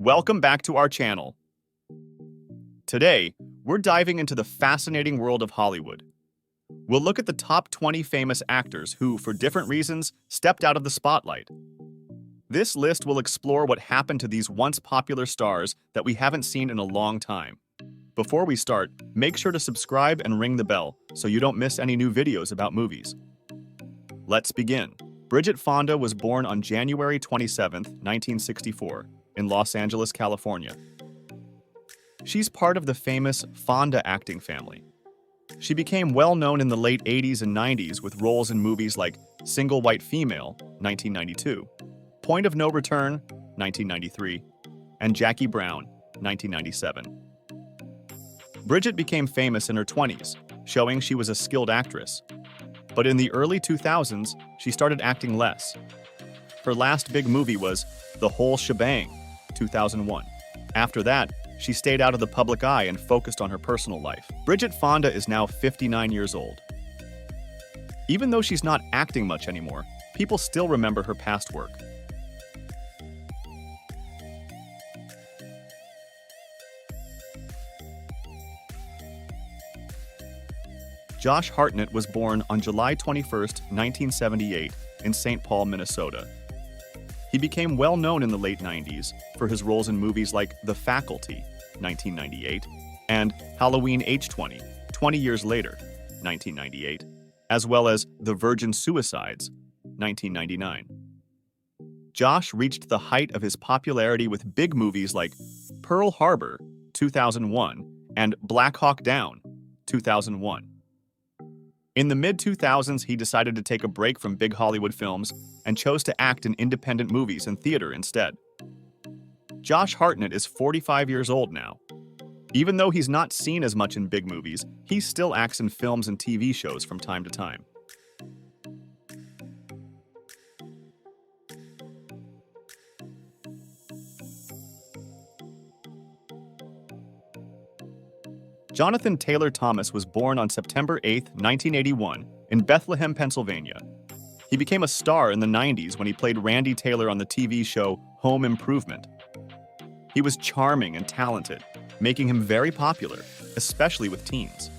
Welcome back to our channel. Today, we're diving into the fascinating world of Hollywood. We'll look at the top 20 famous actors who, for different reasons, stepped out of the spotlight. This list will explore what happened to these once popular stars that we haven't seen in a long time. Before we start, make sure to subscribe and ring the bell so you don't miss any new videos about movies. Let's begin. Bridget Fonda was born on January 27, 1964, in Los Angeles, California. She's part of the famous Fonda acting family. She became well known in the late 80s and 90s with roles in movies like Single White Female, 1992, Point of No Return, 1993, and Jackie Brown, 1997. Bridget became famous in her 20s, showing she was a skilled actress. But in the early 2000s, she started acting less. Her last big movie was The Whole Shebang, 2001. After that, she stayed out of the public eye and focused on her personal life. Bridget Fonda is now 59 years old. Even though she's not acting much anymore, people still remember her past work. Josh Hartnett was born on July 21, 1978, in St. Paul, Minnesota. He became well known in the late 90s for his roles in movies like The Faculty, 1998, and Halloween H20, 20 years later, 1998, as well as The Virgin Suicides, 1999. Josh reached the height of his popularity with big movies like Pearl Harbor, 2001, and Black Hawk Down, 2001. In the mid-2000s, he decided to take a break from big Hollywood films and chose to act in independent movies and theater instead. Josh Hartnett is 45 years old now. Even though he's not seen as much in big movies, he still acts in films and TV shows from time to time. Jonathan Taylor Thomas was born on September 8, 1981, in Bethlehem, Pennsylvania. He became a star in the 90s when he played Randy Taylor on the TV show Home Improvement. He was charming and talented, making him very popular, especially with teens.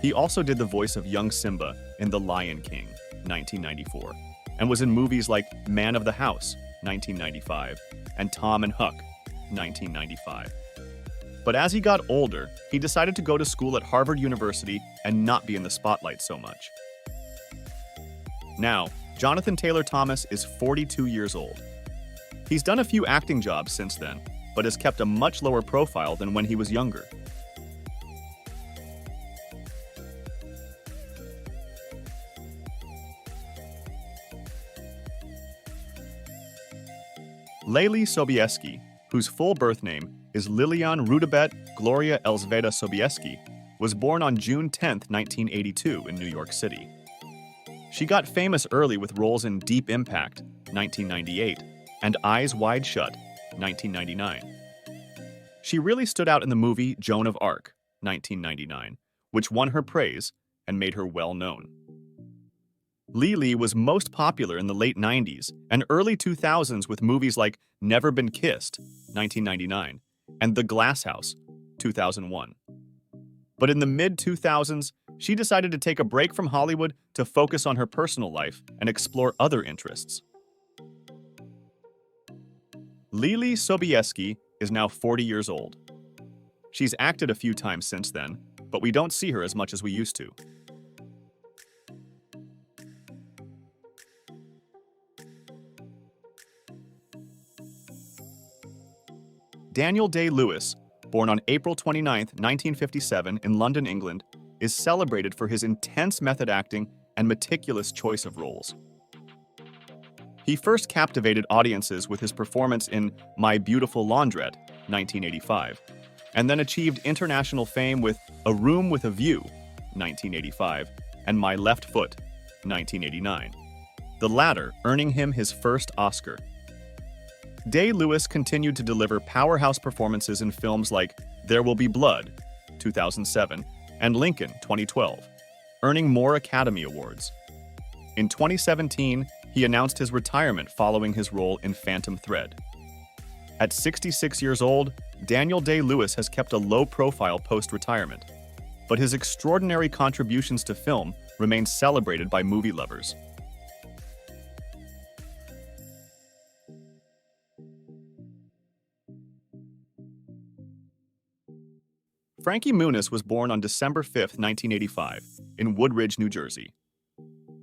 He also did the voice of young Simba in The Lion King, 1994, and was in movies like Man of the House, 1995, and Tom and Huck, 1995. But as he got older, he decided to go to school at Harvard University and not be in the spotlight so much. Now, Jonathan Taylor Thomas is 42 years old. He's done a few acting jobs since then, but has kept a much lower profile than when he was younger. Leili Sobieski, whose full birth name is Lilian Rudabet Gloria Elzveda Sobieski, was born on June 10, 1982, in New York City. She got famous early with roles in Deep Impact, 1998, and Eyes Wide Shut, 1999. She really stood out in the movie Joan of Arc, 1999, which won her praise and made her well known. Leili was most popular in the late 90s and early 2000s with movies like Never Been Kissed, 1999, and The Glass House, 2001. But in the mid-2000s, she decided to take a break from Hollywood to focus on her personal life and explore other interests. Leili Sobieski is now 40 years old. She's acted a few times since then, but we don't see her as much as we used to. Daniel Day-Lewis, born on April 29, 1957, in London, England, is celebrated for his intense method acting and meticulous choice of roles. He first captivated audiences with his performance in My Beautiful Laundrette, 1985, and then achieved international fame with A Room with a View, 1985, and My Left Foot, 1989, the latter earning him his first Oscar. Day-Lewis continued to deliver powerhouse performances in films like There Will Be Blood, 2007, and Lincoln, 2012, earning more Academy Awards. In 2017, he announced his retirement following his role in Phantom Thread. At 66 years old, Daniel Day-Lewis has kept a low profile post-retirement, but his extraordinary contributions to film remain celebrated by movie lovers. Frankie Muniz was born on December 5, 1985, in Woodridge, New Jersey.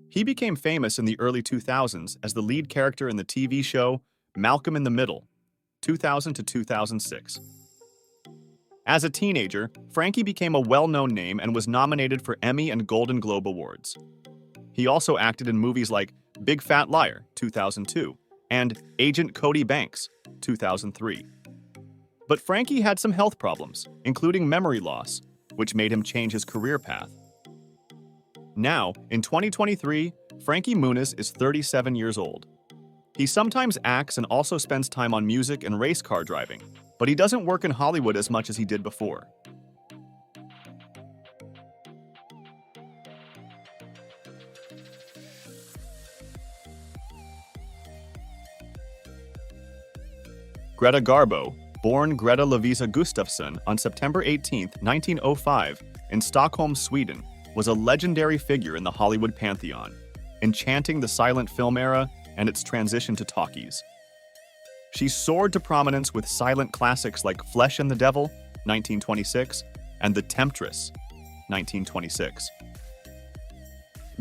He became famous in the early 2000s as the lead character in the TV show Malcolm in the Middle, 2000 to 2006. As a teenager, Frankie became a well-known name and was nominated for Emmy and Golden Globe Awards. He also acted in movies like Big Fat Liar, 2002, and Agent Cody Banks, 2003. But Frankie had some health problems, including memory loss, which made him change his career path. Now, in 2023, Frankie Muniz is 37 years old. He sometimes acts and also spends time on music and race car driving, but he doesn't work in Hollywood as much as he did before. Greta Garbo, born Greta Lovisa Gustafsson on September 18, 1905, in Stockholm, Sweden, was a legendary figure in the Hollywood pantheon, enchanting the silent film era and its transition to talkies. She soared to prominence with silent classics like Flesh and the Devil, 1926, and The Temptress, 1926.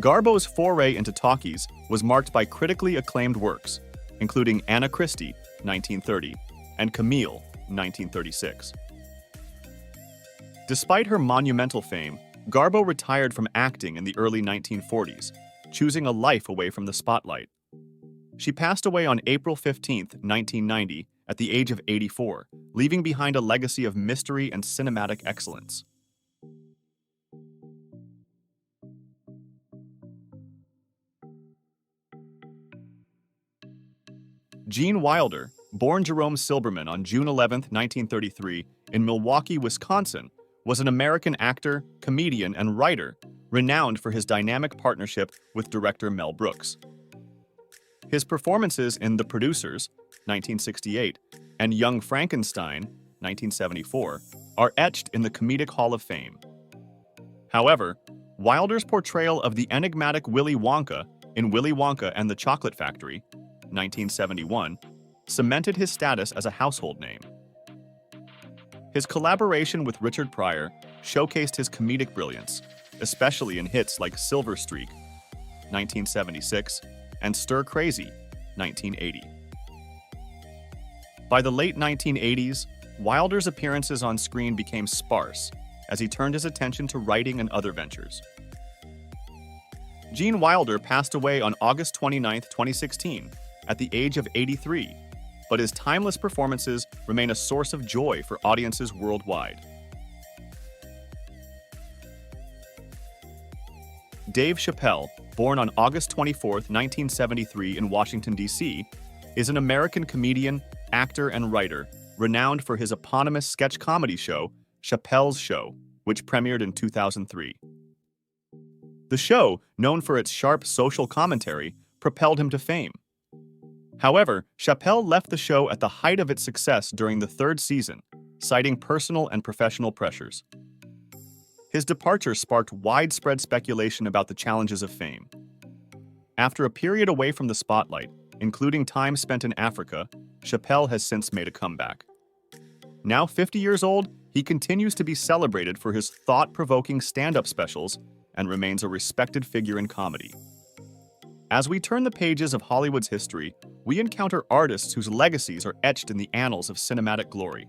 Garbo's foray into talkies was marked by critically acclaimed works, including Anna Christie, 1930, and Camille, 1936. Despite her monumental fame, Garbo retired from acting in the early 1940s, choosing a life away from the spotlight. She passed away on April 15, 1990, at the age of 84, leaving behind a legacy of mystery and cinematic excellence. Gene Wilder, born Jerome Silberman on June 11, 1933, in Milwaukee, Wisconsin, was an American actor, comedian, and writer renowned for his dynamic partnership with director Mel Brooks. His performances in The Producers, 1968, and Young Frankenstein, 1974, are etched in the Comedic Hall of Fame. However, Wilder's portrayal of the enigmatic Willy Wonka in Willy Wonka and the Chocolate Factory, 1971, cemented his status as a household name. His collaboration with Richard Pryor showcased his comedic brilliance, especially in hits like Silver Streak, 1976, and Stir Crazy, 1980. By the late 1980s, Wilder's appearances on screen became sparse as he turned his attention to writing and other ventures. Gene Wilder passed away on August 29, 2016, at the age of 83, but his timeless performances remain a source of joy for audiences worldwide. Dave Chappelle, born on August 24, 1973 in Washington, D.C., is an American comedian, actor, and writer renowned for his eponymous sketch comedy show, Chappelle's Show, which premiered in 2003. The show, known for its sharp social commentary, propelled him to fame. However, Chappelle left the show at the height of its success during the third season, citing personal and professional pressures. His departure sparked widespread speculation about the challenges of fame. After a period away from the spotlight, including time spent in Africa, Chappelle has since made a comeback. Now 50 years old, he continues to be celebrated for his thought-provoking stand-up specials and remains a respected figure in comedy. As we turn the pages of Hollywood's history, we encounter artists whose legacies are etched in the annals of cinematic glory.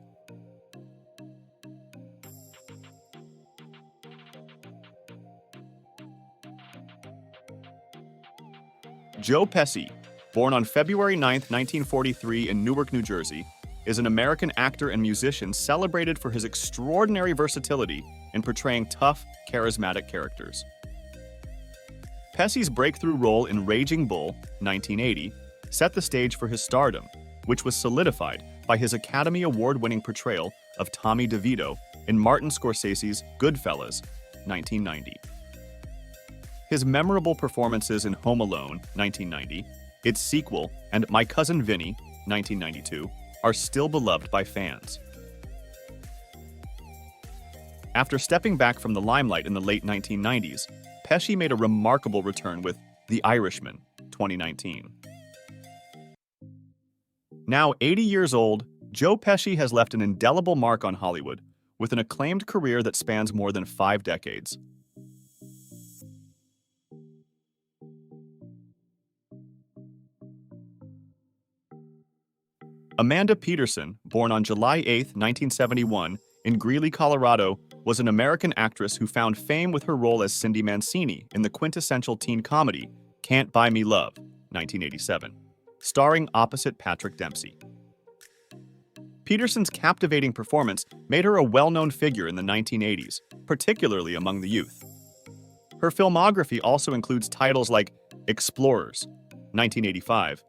Joe Pesci, born on February 9, 1943 in Newark, New Jersey, is an American actor and musician celebrated for his extraordinary versatility in portraying tough, charismatic characters. Pesci's breakthrough role in Raging Bull, 1980, set the stage for his stardom, which was solidified by his Academy Award-winning portrayal of Tommy DeVito in Martin Scorsese's Goodfellas, 1990. His memorable performances in Home Alone, 1990, its sequel, and My Cousin Vinny, 1992, are still beloved by fans. After stepping back from the limelight in the late 1990s, Pesci made a remarkable return with The Irishman, 2019. Now 80 years old, Joe Pesci has left an indelible mark on Hollywood, with an acclaimed career that spans more than 5 decades. Amanda Peterson, born on July 8, 1971, in Greeley, Colorado, was an American actress who found fame with her role as Cindy Mancini in the quintessential teen comedy Can't Buy Me Love, 1987, starring opposite Patrick Dempsey. Peterson's captivating performance made her a well-known figure in the 1980s, particularly among the youth. Her filmography also includes titles like Explorers, 1985,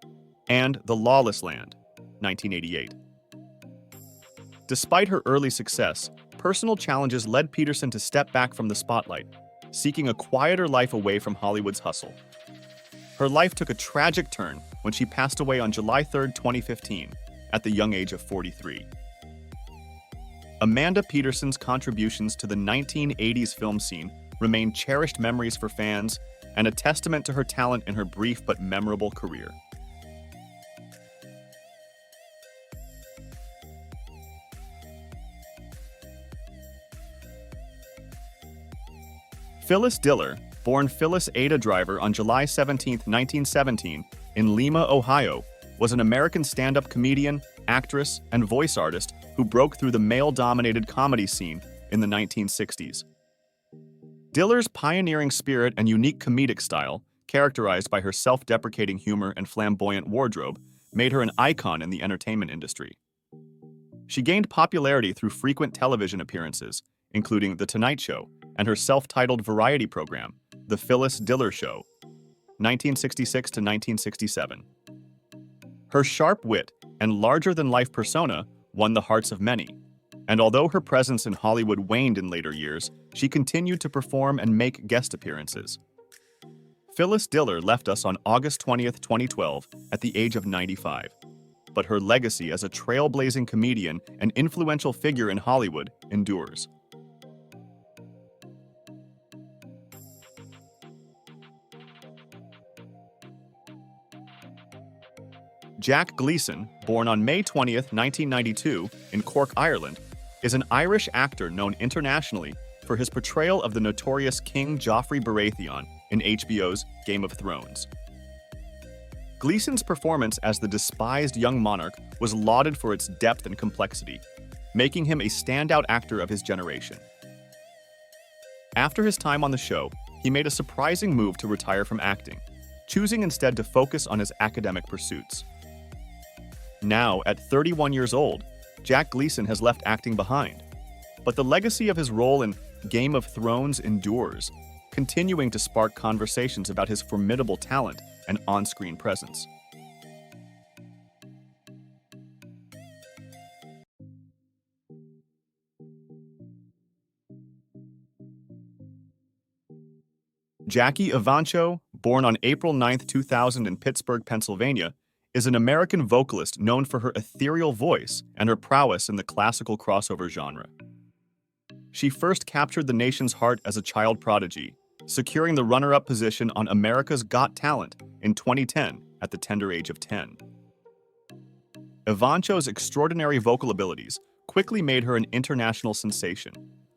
and The Lawless Land, 1988. Despite her early success, personal challenges led Peterson to step back from the spotlight, seeking a quieter life away from Hollywood's hustle. Her life took a tragic turn when she passed away on July 3, 2015, at the young age of 43. Amanda Peterson's contributions to the 1980s film scene remain cherished memories for fans and a testament to her talent in her brief but memorable career. Phyllis Diller, born Phyllis Ada Driver on July 17, 1917, in Lima, Ohio, was an American stand-up comedian, actress, and voice artist who broke through the male-dominated comedy scene in the 1960s. Diller's pioneering spirit and unique comedic style, characterized by her self-deprecating humor and flamboyant wardrobe, made her an icon in the entertainment industry. She gained popularity through frequent television appearances, including The Tonight Show and her self-titled variety program, The Phyllis Diller Show, 1966 to 1967. Her sharp wit and larger-than-life persona won the hearts of many, and although her presence in Hollywood waned in later years, she continued to perform and make guest appearances. Phyllis Diller left us on August 20, 2012, at the age of 95, but her legacy as a trailblazing comedian and influential figure in Hollywood endures. Jack Gleeson, born on May 20, 1992, in Cork, Ireland, is an Irish actor known internationally for his portrayal of the notorious King Joffrey Baratheon in HBO's Game of Thrones. Gleeson's performance as the despised young monarch was lauded for its depth and complexity, making him a standout actor of his generation. After his time on the show, he made a surprising move to retire from acting, choosing instead to focus on his academic pursuits. Now, at 31 years old, Jack Gleeson has left acting behind, but the legacy of his role in Game of Thrones endures, continuing to spark conversations about his formidable talent and on-screen presence. Jacki Anteo, born on April 9, 2000 in Pittsburgh, Pennsylvania, is an American vocalist known for her ethereal voice and her prowess in the classical crossover genre. She first captured the nation's heart as a child prodigy, securing the runner-up position on America's Got Talent in 2010 at the tender age of 10. Anteo's extraordinary vocal abilities quickly made her an international sensation,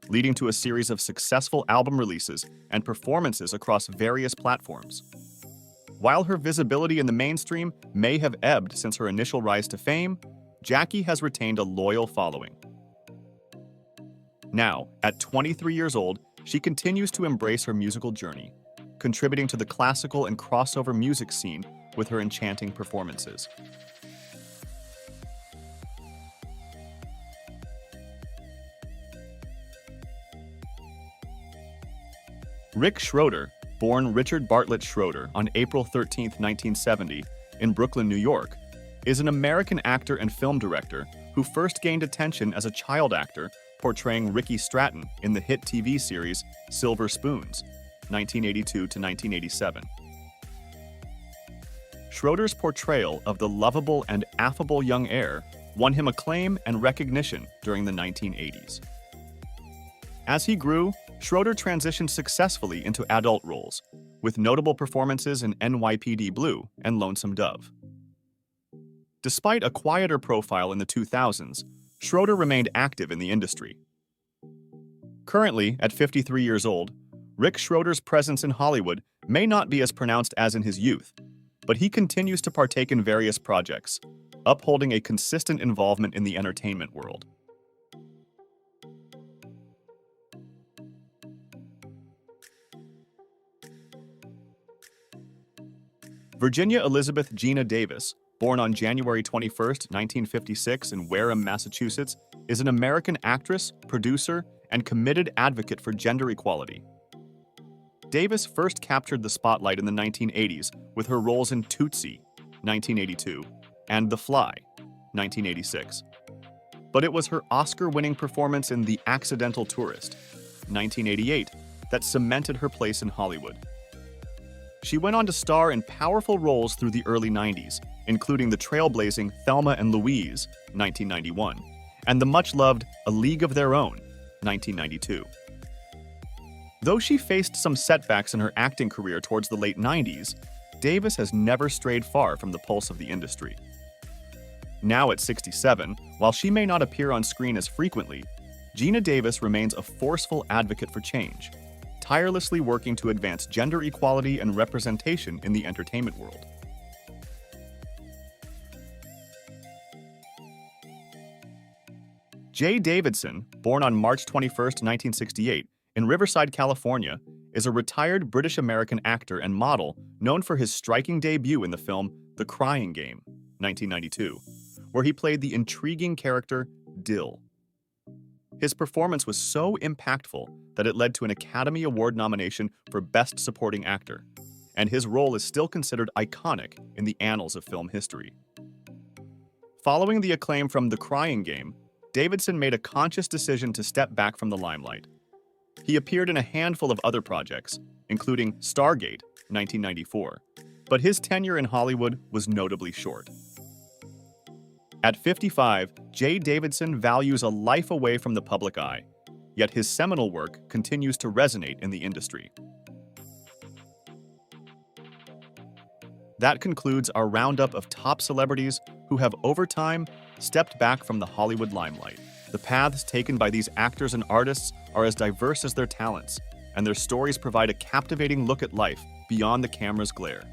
leading to a series of successful album releases and performances across various platforms. While her visibility in the mainstream may have ebbed since her initial rise to fame, Jacki has retained a loyal following. Now, at 23 years old, she continues to embrace her musical journey, contributing to the classical and crossover music scene with her enchanting performances. Rick Schroeder, born Richard Bartlett Schroeder on April 13, 1970, in Brooklyn, New York, is an American actor and film director who first gained attention as a child actor portraying Ricky Stratton in the hit TV series Silver Spoons, 1982 to 1987. Schroeder's portrayal of the lovable and affable young heir won him acclaim and recognition during the 1980s. As he grew, Schroeder transitioned successfully into adult roles, with notable performances in NYPD Blue and Lonesome Dove. Despite a quieter profile in the 2000s, Schroeder remained active in the industry. Currently, at 53 years old, Rick Schroeder's presence in Hollywood may not be as pronounced as in his youth, but he continues to partake in various projects, upholding a consistent involvement in the entertainment world. Virginia Elizabeth Gina Davis, born on January 21, 1956 in Wareham, Massachusetts, is an American actress, producer, and committed advocate for gender equality. Davis first captured the spotlight in the 1980s with her roles in Tootsie, 1982, and The Fly, 1986. But it was her Oscar-winning performance in The Accidental Tourist, 1988, that cemented her place in Hollywood. She went on to star in powerful roles through the early 90s, including the trailblazing Thelma and Louise, 1991, and the much-loved A League of Their Own, 1992. Though she faced some setbacks in her acting career towards the late 90s, Davis has never strayed far from the pulse of the industry. Now at 67, while she may not appear on screen as frequently, Gina Davis remains a forceful advocate for change, tirelessly working to advance gender equality and representation in the entertainment world. Jay Davidson, born on March 21, 1968, in Riverside, California, is a retired British-American actor and model known for his striking debut in the film The Crying Game, 1992, where he played the intriguing character Dill. His performance was so impactful that it led to an Academy Award nomination for Best Supporting Actor, and his role is still considered iconic in the annals of film history. Following the acclaim from The Crying Game, Davidson made a conscious decision to step back from the limelight. He appeared in a handful of other projects, including Stargate, 1994, but his tenure in Hollywood was notably short. At 55, Jay Davidson values a life away from the public eye, yet his seminal work continues to resonate in the industry. That concludes our roundup of top celebrities who have, over time, stepped back from the Hollywood limelight. The paths taken by these actors and artists are as diverse as their talents, and their stories provide a captivating look at life beyond the camera's glare.